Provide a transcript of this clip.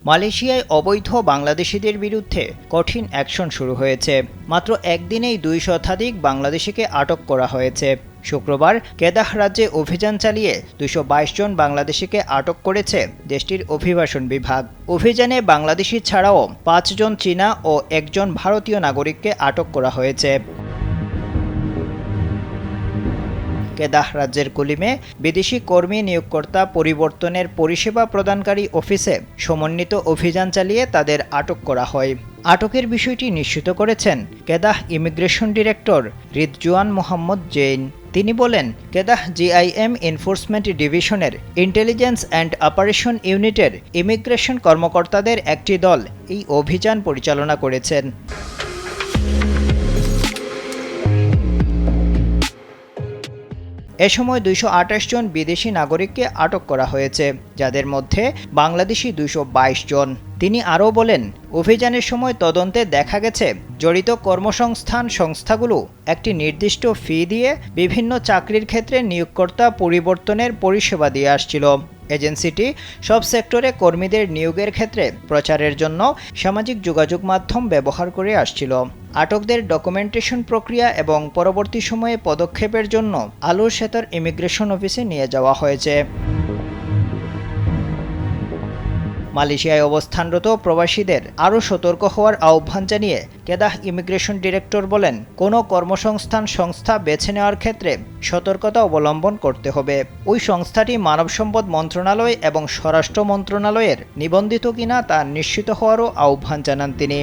মালয়েশিয়ায় অবৈধ বাংলাদেশিদের বিরুদ্ধে কঠিন অ্যাকশন শুরু হয়েছে। মাত্র একদিনেই ২০০ শতাধিক বাংলাদেশিকে আটক করা হয়েছে। শুক্রবার কেদাহ রাজ্যে অভিযান চালিয়ে ২২২ জন বাংলাদেশিকে আটক করেছে দেশটির অভিবাসন বিভাগ। অভিযানে বাংলাদেশি ছাড়াও ৫ জন চীনা ও ১ জন ভারতীয় নাগরিককে আটক করা হয়েছে। কেদাহ রাজ্যের কুলিমে বিদেশি কর্মী নিয়োগকর্তা পরিবর্তনের পরিষেবা প্রদানকারী অফিসে সমন্বিত অভিযান চালিয়ে তাদের আটক করা হয়। আটকের বিষয়টি নিশ্চিত করেছেন Kedah immigration director Ridzwan Mohammad Zain. তিনি বলেন, কেদাহ জিআইএম এনফোর্সমেন্ট ডিভিশনের ইন্টেলিজেন্স অ্যান্ড অপারেশন ইউনিটের ইমিগ্রেশন কর্মকর্তাদের একটি দল এই অভিযান পরিচালনা করেছেন। এ সময় ২২৮ জন বিদেশি নাগরিককে আটক করা হয়েছে, যাদের মধ্যে বাংলাদেশি ২২২ জন। তিনি আরও বলেন, অভিযানের সময় তদন্তে দেখা গেছে জড়িত কর্মসংস্থান সংস্থাগুলো একটি নির্দিষ্ট ফি দিয়ে বিভিন্ন চাকরির ক্ষেত্রে নিয়োগকর্তা পরিবর্তনের পরিষেবা দিয়ে আসছিল। এজেন্সিটি সব সেক্টরে কর্মীদের নিয়োগের ক্ষেত্রে প্রচারের জন্য সামাজিক যোগাযোগ মাধ্যম ব্যবহার করে আসছিল। আটকদের ডকুমেন্টেশন প্রক্রিয়া এবং পরবর্তী সময়ে পদক্ষেপের জন্য আলুর সেতার ইমিগ্রেশন অফিসে নিয়ে যাওয়া হয়েছে। মালয়েশিয়ায় অবস্থানরত প্রবাসীদের আরও সতর্ক হওয়ার আহ্বান জানিয়ে কেদাহ ইমিগ্রেশন ডিরেক্টর বলেন, কোনো কর্মসংস্থান সংস্থা বেছে নেওয়ার ক্ষেত্রে সতর্কতা অবলম্বন করতে হবে। ওই সংস্থাটি মানব সম্পদ মন্ত্রণালয় এবং স্বরাষ্ট্র মন্ত্রণালয়ের নিবন্ধিত কিনা তা নিশ্চিত হওয়ারও আহ্বান জানান তিনি।